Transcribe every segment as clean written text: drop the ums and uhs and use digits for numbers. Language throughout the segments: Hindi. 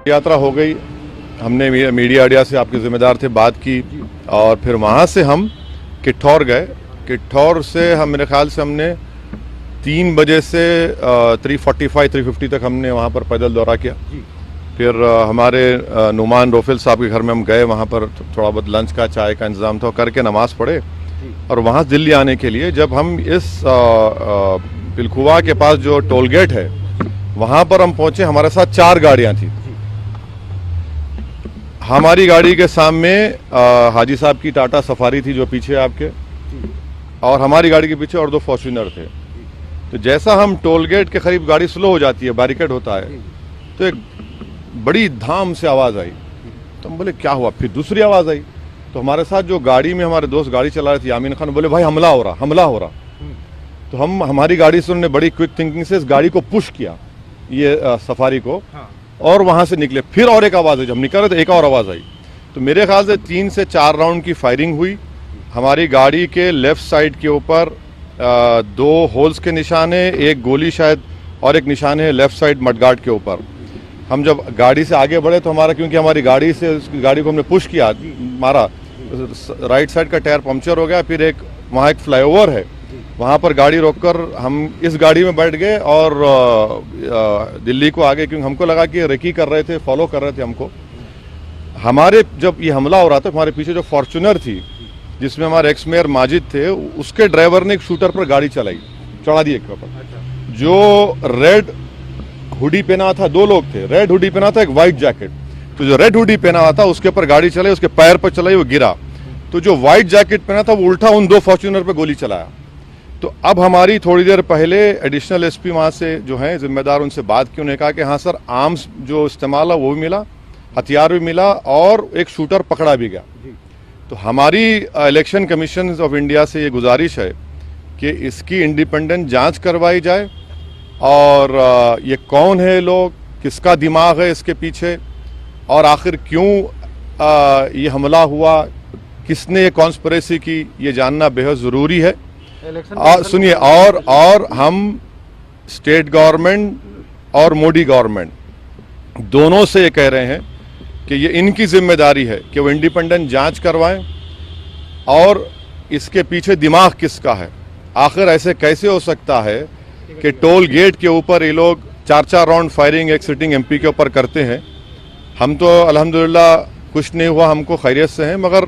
यात्रा हो गई, हमने मीडिया अड्डा से आपके जिम्मेदार थे बात की और फिर वहाँ से हम किठौर गए। किठौर से हम मेरे ख्याल से हमने 3 बजे से 3:45-3:50 तक हमने वहाँ पर पैदल दौरा किया। फिर हमारे नुमान रोफिल साहब के घर में हम गए, वहाँ पर थोड़ा बहुत लंच का चाय का इंतज़ाम था, करके नमाज़ पढ़े और वहाँ दिल्ली आने के लिए जब हम इस पिलखुवा के पास जो टोल गेट है वहाँ पर हम पहुँचे, हमारे साथ 4 गाड़ियाँ थी। हमारी गाड़ी के सामने हाजी साहब की टाटा सफारी थी जो पीछे आपके, और हमारी गाड़ी के पीछे और 2 फॉर्च्यूनर थे। तो जैसा हम टोल गेट के करीब गाड़ी स्लो हो जाती है, बैरिकेड होता है, तो एक बड़ी धाम से आवाज़ आई। तो हम बोले क्या हुआ, फिर दूसरी आवाज़ आई। तो हमारे साथ जो गाड़ी में हमारे दोस्त गाड़ी चला रहे थे यामीन खान, बोले भाई हमला हो रहा, हमला हो रहा। तो हमारी गाड़ी से उन्होंने बड़ी क्विक थिंकिंग से इस गाड़ी को पुश किया, ये सफारी को, और वहाँ से निकले। फिर और एक आवाज़ आई, जब निकल रहे थे एक और आवाज़ आई। तो मेरे ख्याल से 3 से 4 राउंड की फायरिंग हुई। हमारी गाड़ी के लेफ्ट साइड के ऊपर 2 होल्स के निशान है, एक गोली शायद, और एक निशान है लेफ्ट साइड मडगार्ड के ऊपर। हम जब गाड़ी से आगे बढ़े तो हमारा, क्योंकि हमारी गाड़ी से उस गाड़ी को हमने पुश किया, मारा, राइट साइड का टायर पंक्चर हो गया। फिर एक वहाँ एक फ्लाईओवर है, वहाँ पर गाड़ी रोककर हम इस गाड़ी में बैठ गए और दिल्ली को आगे, क्योंकि हमको लगा कि रेकी कर रहे थे, फॉलो कर रहे थे हमको। हमारे जब ये हमला हो रहा था, हमारे पीछे जो फॉर्च्यूनर थी जिसमें हमारे एक्स मेयर माजिद थे, उसके ड्राइवर ने एक शूटर पर गाड़ी चलाई, चढ़ा दी एक पर। जो रेड हुडी पहना था, 2 लोग थे, रेड हुडी पहना था, एक व्हाइट जैकेट। तो जो रेड हुडी पहना हुआ था उसके ऊपर गाड़ी चलाई, उसके पैर पर चलाई, वो गिरा। तो जो व्हाइट जैकेट पहना था वो उल्टा उन 2 फॉर्च्यूनर पर गोली चलाया। तो अब हमारी थोड़ी देर पहले एडिशनल एसपी वहाँ से जो हैं जिम्मेदार, उनसे बात की। उन्होंने कहा कि हाँ सर, आर्म्स जो इस्तेमाल है वो भी मिला, हथियार भी मिला, और एक शूटर पकड़ा भी गया। तो हमारी इलेक्शन कमीशन ऑफ इंडिया से ये गुजारिश है कि इसकी इंडिपेंडेंट जांच करवाई जाए, और ये कौन है लोग, किसका दिमाग है इसके पीछे, और आखिर क्यों ये हमला हुआ, किसने ये कॉन्स्पिरेसी की, ये जानना बेहद ज़रूरी है। सुनिए, और हम स्टेट गवर्नमेंट और मोदी गवर्नमेंट दोनों से ये कह रहे हैं कि ये इनकी जिम्मेदारी है कि वो इंडिपेंडेंट जांच करवाएं, और इसके पीछे दिमाग किसका है। आखिर ऐसे कैसे हो सकता है कि टोल गेट के ऊपर ये लोग 4-4 राउंड फायरिंग एक सिटिंग एमपी के ऊपर करते हैं। हम तो अल्हम्दुलिल्लाह कुछ नहीं हुआ, हमको खैरियत से हैं, मगर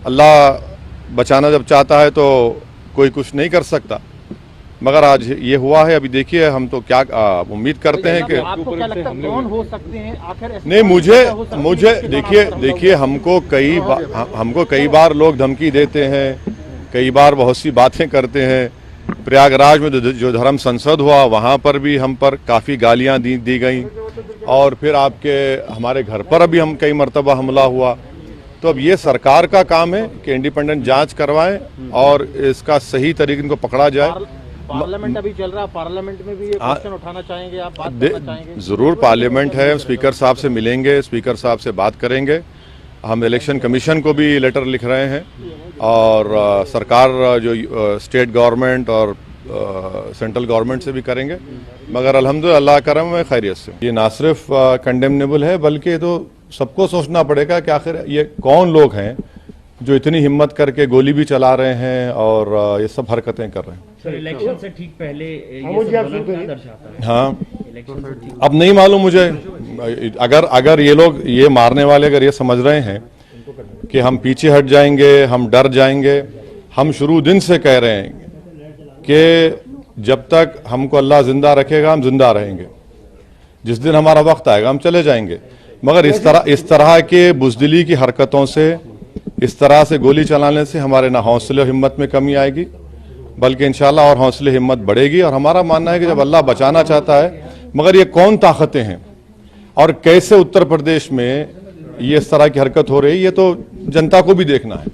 अल्लाह बचाना जब चाहता है तो कोई कुछ नहीं कर सकता। मगर आज ये हुआ है, अभी देखिए हम तो क्या उम्मीद करते हैं कि आपको क्या लगता है कौन हो सकते हैं आखिर? नहीं, मुझे देखिए हमको कई बार लोग धमकी देते हैं, कई बार बहुत सी बातें करते हैं। प्रयागराज में जो धर्म संसद हुआ वहाँ पर भी हम पर काफ़ी गालियाँ दी गई, और फिर आपके हमारे घर पर अभी हम कई मरतबा हमला हुआ। तो अब ये सरकार का काम है कि इंडिपेंडेंट जांच करवाएं और इसका सही तरीके इनको पकड़ा जाए। पार्लियामेंट अभी चल रहा है, पार्लियामेंट में भी ये क्वेश्चन उठाना चाहेंगे आप, बात करना चाहेंगे? जरूर, पार्लियामेंट है, स्पीकर साहब से मिलेंगे, स्पीकर साहब से बात करेंगे। हम इलेक्शन कमीशन को भी लेटर लिख रहे हैं, और सरकार जो स्टेट गवर्नमेंट और सेंट्रल गवर्नमेंट से भी करेंगे। मगर अल्हम्दुलिल्लाह अल्लाह करम में खैरियत से। ये ना सिर्फ कंडेमनेबल है, बल्कि तो सबको सोचना पड़ेगा कि आखिर ये कौन लोग हैं जो इतनी हिम्मत करके गोली भी चला रहे हैं और ये सब हरकतें कर रहे हैं। सर, इलेक्शन से ठीक पहले ये सब दर्शाता है। हाँ, इलेक्शन से ठीक अब नहीं मालूम मुझे, अगर ये लोग, ये मारने वाले अगर ये समझ रहे हैं कि हम पीछे हट जाएंगे, हम डर जाएंगे, हम शुरू दिन से कह रहे हैं कि जब तक हमको अल्लाह जिंदा रखेगा हम जिंदा रहेंगे, जिस दिन हमारा वक्त आएगा हम चले जाएंगे। मगर इस तरह के बुज़दिली की हरकतों से, इस तरह से गोली चलाने से हमारे ना हौसले और हिम्मत में कमी आएगी, बल्कि इंशाल्लाह और हौसले हिम्मत बढ़ेगी। और हमारा मानना है कि जब अल्लाह बचाना चाहता है, मगर ये कौन ताकतें हैं और कैसे उत्तर प्रदेश में ये इस तरह की हरकत हो रही है, ये तो जनता को भी देखना है।